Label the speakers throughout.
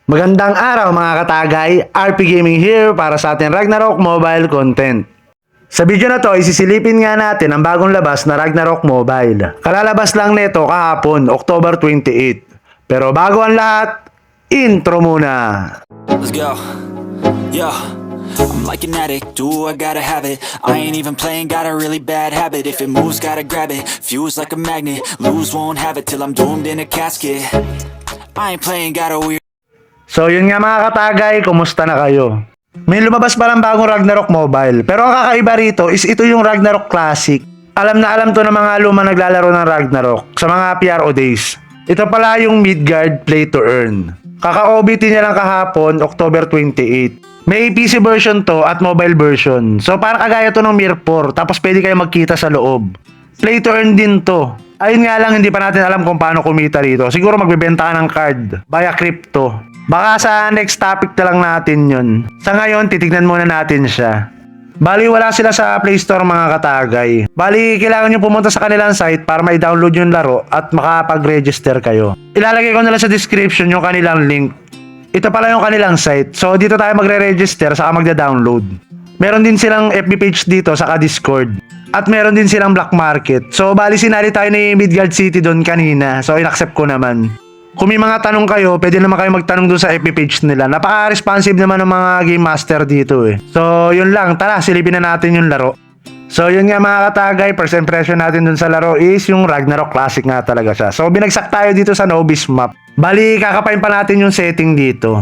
Speaker 1: Magandang araw mga katagay, RP Gaming here para sa ating Ragnarok Mobile content. Sa video na to, isisilipin nga natin ang bagong labas na Ragnarok Mobile. Kalalabas lang nito kahapon, October 28. Pero bago ang lahat, intro muna!
Speaker 2: Let's go. Yo, I'm like an addict, do I gotta have it. I ain't even playing, got a really bad habit. If it moves, gotta grab it, fuse like a magnet. Lose, won't have it till I'm doomed in a casket. I ain't playing, got a weird.
Speaker 1: So yun nga mga katagay, kumusta na kayo? May lumabas pa lang bagong Ragnarok Mobile, pero ang kakaiba rito is ito yung Ragnarok Classic. Alam na alam to ng mga lumang naglalaro ng Ragnarok sa mga PRO days. Ito pala yung Midgard Play to Earn. Kaka-OBT niya lang kahapon, October 28. May PC version to at mobile version. So parang kagaya to ng Mirror, tapos pwede kayo magkita sa loob. Play to Earn din to. Ayun nga lang, hindi pa natin alam kung paano kumita rito. Siguro magbebenta ka ng card via crypto. Baka sa next topic na lang natin yun. Sa ngayon, titignan muna natin siya. Bali, wala sila sa Play Store mga katagay. Bali, kailangan nyo pumunta sa kanilang site para may-download yung laro at makapag-register kayo. Ilalagay ko na lang sa description yung kanilang link. Ito pala yung kanilang site. So, dito tayo magre-register saka magda-download. Meron din silang FB page dito saka Discord. At meron din silang black market. So, bali sinali tayo ni Midgard City doon kanina. So, in-accept ko naman. Kung may mga tanong kayo, pwede naman kayo magtanong doon sa FB page nila. Napaka-responsive naman ng mga game master dito eh. So, yun lang. Tara, silipin na natin yung laro. So, yun nga mga katagay. First impression natin doon sa laro is yung Ragnarok Classic nga talaga siya. So, binagsak tayo dito sa Nobis map. Bali, kakapain pa natin yung setting dito.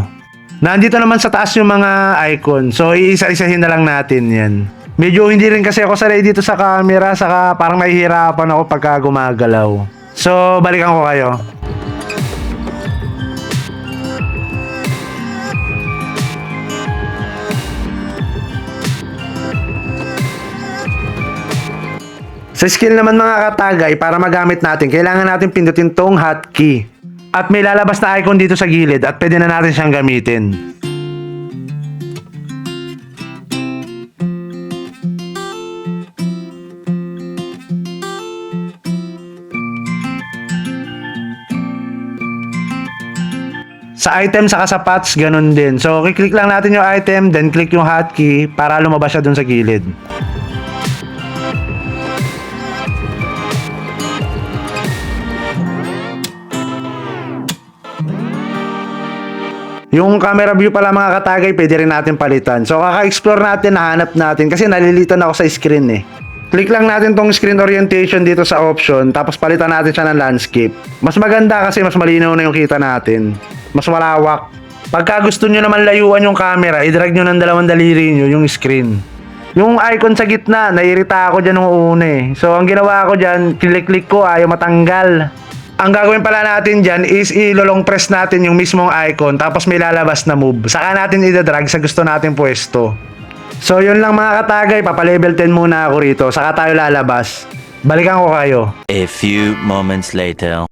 Speaker 1: Nandito naman sa taas yung mga icon. So, iisa-isahin na lang natin yan. Medyo hindi rin kasi ako sanay dito sa camera. Saka parang nahihirapan ako pagka gumagalaw. So, balikan ko kayo. Sa skill naman mga katagay, para magamit natin, kailangan natin pindutin tong hotkey. At may lalabas na icon dito sa gilid at pwede na natin siyang gamitin. Sa item saka sa paths, ganun din. So, kiklik lang natin yung item, then click yung hotkey para lumabas siya dun sa gilid. Yung camera view pala mga katagay, pwede rin natin palitan. So, kaka-explore natin, nahanap natin, kasi nalilitan ako sa screen eh. Click lang natin tong screen orientation dito sa option, tapos palitan natin siya ng landscape. Mas maganda kasi mas malinaw na yung kita natin. Mas malawak. Pagka gusto nyo naman layuan yung camera, i-drag nyo ng dalawang daliri nyo yung screen. Yung icon sa gitna, naiirita ako dyan nung una eh. So, ang ginawa ko dyan, click ko, ayaw matanggal. Ang gagawin pala natin dyan is ilolong press natin yung mismong icon tapos may lalabas na move. Saka natin i-drag sa gusto nating pwesto. So yun lang mga katagay, papalevel 10 muna ako rito. Saka tayo lalabas. Balikan ko kayo.
Speaker 3: A few moments later.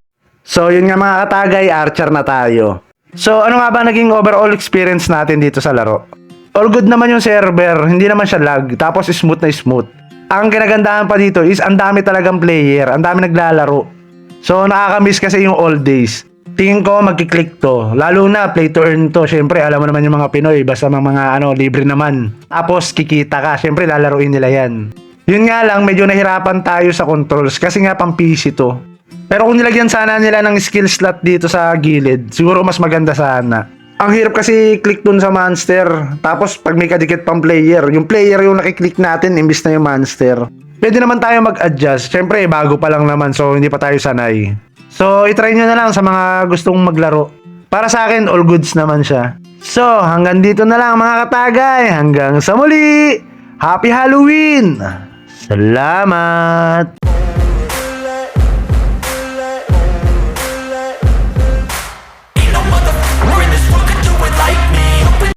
Speaker 1: So yun nga mga katagay, archer na tayo. So ano nga ba naging overall experience natin dito sa laro? All good naman yung server, hindi naman siya lag, tapos smooth na smooth. Ang kinagandahan pa dito is ang dami talagang player, ang dami naglalaro. So, nakakamiss kasi yung old days. Tingin ko, magkiklik to. Lalo na, play to earn to. Siyempre, alam mo naman yung mga Pinoy. Basta mga libre naman. Tapos, kikita ka. Siyempre, lalaruin nila yan. Yun nga lang, medyo nahirapan tayo sa controls. Kasi nga, pang PC to. Pero kung nilagyan sana nila ng skill slot dito sa gilid, siguro mas maganda sana. Ang hirap kasi click dun sa monster. Tapos, pag may kadikit pang player, yung player yung nakiklik natin, imbis na yung monster. Pwede naman tayo mag-adjust. Siyempre, bago pa lang naman, so hindi pa tayo sanay. So, itry nyo na lang sa mga gustong maglaro. Para sa akin, all goods naman siya. So, hanggang dito na lang mga katagay. Hanggang sa muli! Happy Halloween! Salamat!